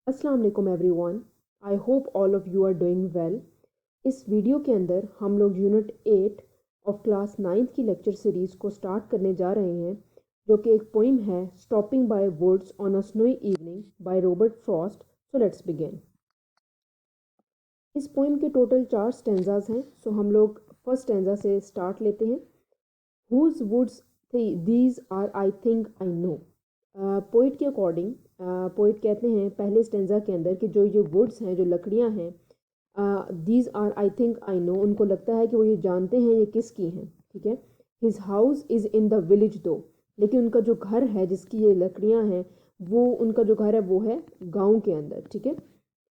अस्सलाम वालेकुम everyone. I hope all of you are doing well. इस वीडियो के अंदर हम लोग यूनिट 8 ऑफ क्लास 9th की लेक्चर सीरीज़ को स्टार्ट करने जा रहे हैं, जो कि एक पोइम है stopping by woods on a snowy evening by Robert Frost. So let's begin. इस पोइम के टोटल 4 स्टेंजाज हैं। सो हम लोग फर्स्ट स्टेंजा से स्टार्ट लेते हैं। Whose woods these are I think I know. Poet के अकॉर्डिंग पोइट कहते हैं पहले स्टेंजा के अंदर कि जो ये वुड्स हैं, जो लकड़ियां हैं, these are I think I no, उनको लगता है कि वो ये जानते हैं ये किसकी हैं। ठीक है। His house is in the village दो, लेकिन उनका जो घर है जिसकी ये लकड़ियां हैं, वो उनका जो घर है वो है गाँव के अंदर। ठीक है।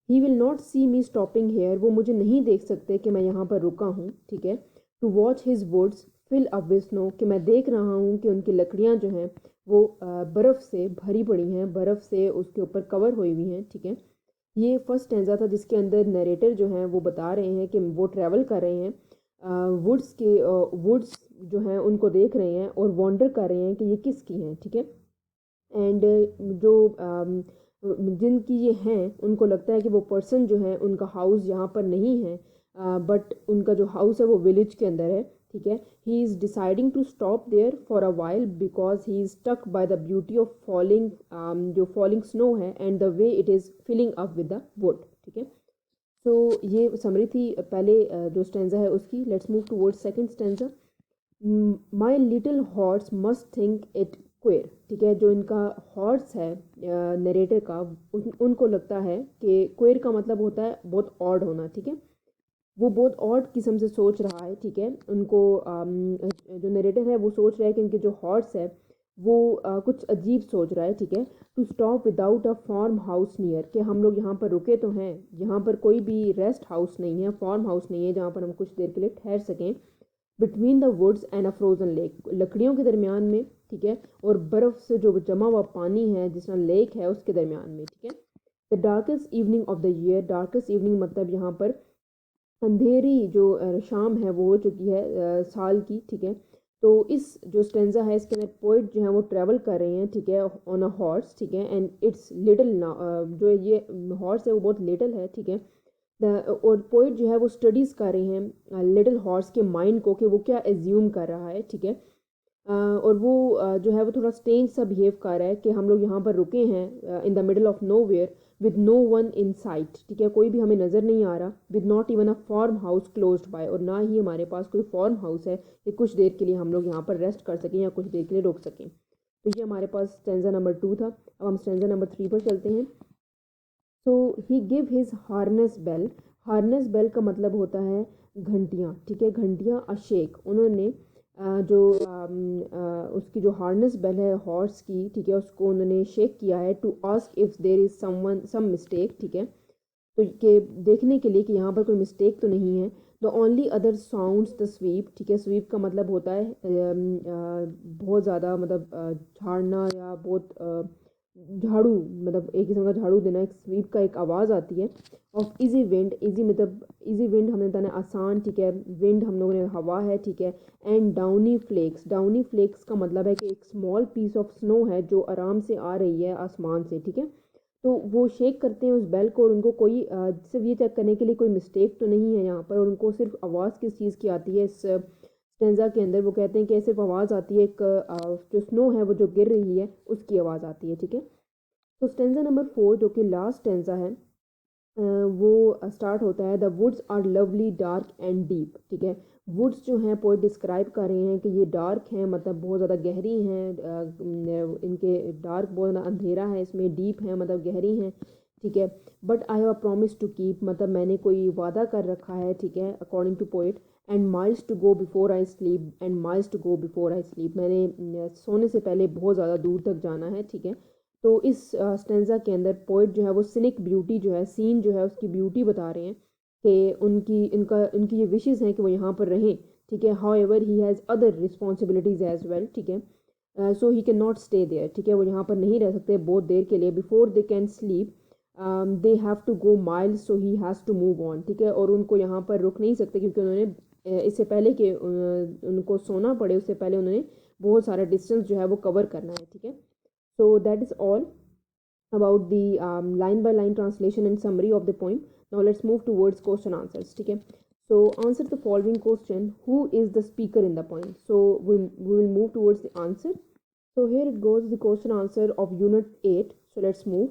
He will not see me stopping here, वो मुझे नहीं देख सकते कि मैं यहाँ पर रुका हूँ। ठीक है। To watch his woods fill up with snow, कि मैं देख रहा हूँ कि उनकी लकड़ियाँ जो हैं वो बर्फ़ से भरी पड़ी हैं, बर्फ़ से उसके ऊपर कवर हुई हुई हैं। ठीक है। ये फर्स्ट स्टेंजा था जिसके अंदर नरेटर जो हैं वो बता रहे हैं कि वो ट्रैवल कर रहे हैं, वुड्स जो हैं उनको देख रहे हैं और वॉन्डर कर रहे हैं कि ये किसकी हैं। ठीक है। एंड जो जिनकी ये हैं उनको लगता है कि वो पर्सन जो है उनका हाउस यहाँ पर नहीं है, बट उनका जो हाउस है वो विलेज के अंदर है। ठीक है। He is deciding to stop there for a while because he is stuck by the beauty of falling, जो फॉलिंग स्नो है and the way it is filling up with the wood. ठीक है। तो ये समरी थी पहले जो stanza है उसकी। Let's move towards second stanza. My little horse must think it queer. ठीक है। जो इनका हॉर्स है नरेटर का, उनको लगता है कि क्वेर का मतलब होता है बहुत ऑड होना। ठीक है। वो बहुत ऑड किस्म से सोच रहा है। ठीक है। उनको जो नरेटर है वो सोच रहा है कि इनके जो हॉर्स है वो कुछ अजीब सोच रहा है। ठीक है। To stop without a farm house near, कि हम लोग यहाँ पर रुके तो हैं, यहाँ पर कोई भी रेस्ट हाउस नहीं है, फार्म हाउस नहीं है जहाँ पर हम कुछ देर के लिए ठहर सकें। Between the woods and a frozen lake, लकड़ियों के दरमियान में। ठीक है। और बर्फ़ से जो जमा हुआ पानी है जिस तरह लेक है उसके दरमियान में। ठीक है। The darkest evening of the year, darkest evening मतलब यहाँ पर अंधेरी जो शाम है वो हो चुकी है साल की। ठीक है। तो इस जो स्टेंजा है इसके अंदर पोइट जो है वो ट्रैवल कर रहे हैं। ठीक है। On a horse. ठीक है। एंड इट्स लिटिल, जो ये हॉर्स है वो बहुत लिटिल है। ठीक है। और पोइट जो है वो स्टडीज़ कर रहे हैं लिटिल हॉर्स के माइंड को कि वो क्या एज्यूम कर रहा है। ठीक है। और वो जो है वो थोड़ा स्ट्रेंज सा बिहेव कर रहा है कि हम लोग यहाँ पर रुके हैं in the middle of nowhere with no one in sight. ठीक है। कोई भी हमें नज़र नहीं आ रहा। With not even a farm house closed by, और ना ही हमारे पास कोई फार्म हाउस है कि कुछ देर के लिए हम लोग यहाँ पर रेस्ट कर सकें या कुछ देर के लिए रुक सकें। तो ये हमारे पास स्टेंजा नंबर 2 था। अब हम स्टेंजा नंबर 3 पर चलते हैं। So he give his harness bell. Harness bell का मतलब होता है घंटियाँ। ठीक है। घंटियाँ अशेक, उन्होंने उसकी जो हार्नेस बेल है हॉर्स की, ठीक है, उसको उन्होंने शेक किया है to ask if there is someone some mistake. ठीक है। तो ये देखने के लिए कि यहाँ पर कोई मिस्टेक तो नहीं है। The only other sounds the SVEEP. ठीक है। स्वीप का मतलब होता है बहुत ज़्यादा, मतलब झाड़ना या बहुत झाड़ू, मतलब एक किस्म का झाड़ू देना। एक स्वीप का एक आवाज़ आती है। ऑफ इजी विंड, इजी मतलब इजी विंड हमने बताना आसान। ठीक है। विंड हम लोगों ने हवा है। ठीक है। And downy flakes, downy flakes का मतलब है कि एक स्मॉल पीस ऑफ स्नो है जो आराम से आ रही है आसमान से। ठीक है। तो वो शेक करते हैं उस बेल को और उनको कोई सिर्फ ये चेक करने के लिए कोई मिस्टेक तो नहीं है यहाँ पर, और उनको सिर्फ आवाज़ किस चीज़ की आती है इस स्टेंजा के अंदर। वो कहते हैं कि सिर्फ आवाज़ आती है, एक जो स्नो है वो जो गिर रही है उसकी आवाज़ आती है। ठीक है। तो स्टेंजा नंबर 4 जो कि लास्ट स्टेंजा है, वो स्टार्ट होता है the woods are lovely dark and deep. ठीक है। वुड्स जो हैं पोइट डिस्क्राइब कर रहे हैं कि ये डार्क हैं, मतलब बहुत ज़्यादा गहरी हैं, इनके डार्क बहुत ज़्यादा अंधेरा है इसमें, डीप है मतलब गहरी हैं। ठीक है। But I have a promise to keep, मतलब मैंने कोई वादा कर रखा है। ठीक है। According to poet. And miles to go before I sleep, and miles to go before I sleep, मैंने सोने से पहले बहुत ज़्यादा दूर तक जाना है। ठीक है। तो इस स्टेंजा के अंदर पोइट जो है वो सिनिक ब्यूटी जो है, सीन जो है उसकी ब्यूटी बता रहे हैं कि उनकी ये विशेज़ हैं कि वो यहाँ पर रहें। ठीक है। However he has other responsibilities as well. ठीक है। So he can not stay there. ठीक है। वो यहाँ पर नहीं रह सकते बहुत देर के लिए। Before they can sleep they have to go miles, so he has to move on. ठीक है। और उनको यहाँ पर रुक नहीं सकते क्योंकि उन्होंने इससे पहले कि उनको सोना पड़े उससे पहले उन्होंने बहुत सारा डिस्टेंस जो है वो कवर करना है। ठीक है। So that is all. about the line by line translation and summary of the poem. Now let's move towards question answers. ठीक है, so answer the following question: who is the speaker in the poem? So we will move towards the answer. So here it goes, the question answer of unit 8. So let's move.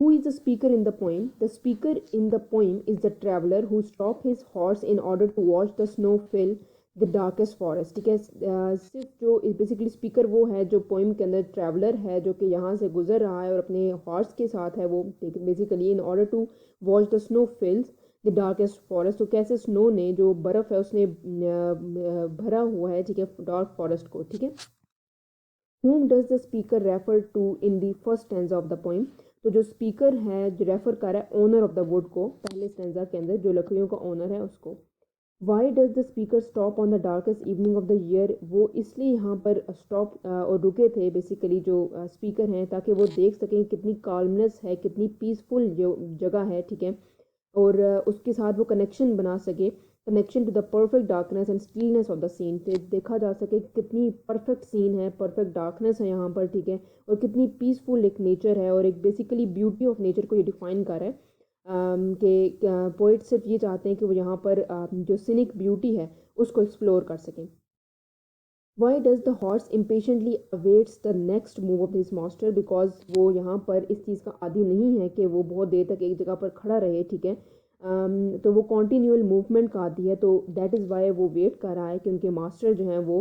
Who is the speaker in the poem? The speaker in the poem is the traveler who stopped his horse in order to watch the snow fill the darkest forest. ठीक है, सिर्फ जो basically speaker वो है जो poem के अंदर traveller है, जो कि यहाँ से गुजर रहा है और अपने हॉर्स के साथ है वो basically in order to watch the snow fills the darkest forest. तो कैसे स्नो ने जो बर्फ़ है उसने भरा हुआ है, ठीक है, डार्क फॉरेस्ट को। ठीक है, whom does the speaker refer to in the first stanza of the poem? तो जो स्पीकर है जो रेफर कर रहा है ओनर ऑफ द वुड को, पहले स्टेंजा के अंदर जो लकड़ियों का ओनर है उसको। Why does the speaker stop on the darkest evening of the year? वो इसलिए यहाँ पर स्टॉप और रुके थे बेसिकली जो स्पीकर हैं, ताकि वो देख सकें कितनी काल्मनेस है, कितनी पीसफुल जो जगह है। ठीक है, और उसके साथ वो कनेक्शन बना सके, connection to the perfect darkness and stillness of the scene. देखा जा सके कितनी परफेक्ट सीन है, परफेक्ट डार्कनेस है यहाँ पर। ठीक है, और कितनी पीसफुल एक नेचर है और एक बेसिकली ब्यूटी ऑफ नेचर को ये डिफाइन कर रहा है। कि पोइट सिर्फ ये चाहते हैं कि वो यहाँ पर जो सिनिक ब्यूटी है उसको एक्सप्लोर कर सकें। Why does the horse impatiently awaits the next move of this master? Because वो यहाँ पर इस चीज़ का आदी नहीं है कि वो बहुत देर तक एक जगह पर खड़ा रहे। ठीक है, तो वो कॉन्टीन्यूअल मूवमेंट का आदी है, तो दैट इज़ वाई वो वेट कर रहा है कि उनके मास्टर जो हैं वो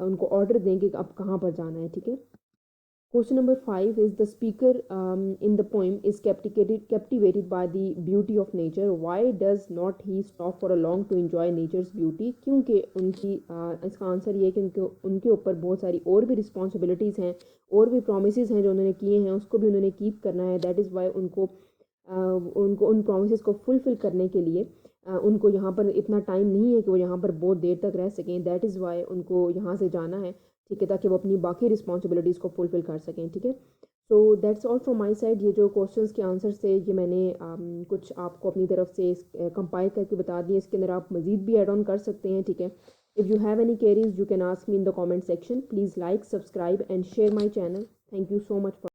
उनको ऑर्डर दें कि अब कहाँ पर जाना है। ठीक है, question number 5 is the speaker in the poem is captivated by the beauty of nature. Why does not he stop for a long to enjoy nature's beauty? क्योंकि उनकी इसका आंसर ये है कि उनके ऊपर बहुत सारी और भी रिस्पॉन्सिबिलिटीज़ हैं और भी प्रोमिस हैं जो उन्होंने किए हैं, उसको भी उन्होंने कीप करना है। दैट इज़ वाई उनको उन प्रोमिस को फुलफ़िल करने के लिए उनको यहाँ पर इतना टाइम नहीं है कि वो यहाँ पर बहुत देर तक रह सकें। दैट इज़ वाई उनको यहाँ से जाना है। ठीक है, ताकि वो अपनी बाकी रिस्पॉन्सिबिलिटीज़ को फुलफ़िल कर सकें। ठीक है, so that's all from my side. ये जो क्वेश्चंस के आंसर्स थे ये मैंने कुछ आपको अपनी तरफ से कंपाइल करके बता दिए। इसके अंदर आप मज़ीद भी ऐड ऑन कर सकते हैं। ठीक है, if you have any queries you can ask me in the comment section. Please like, subscribe and share my channel. Thank you so much for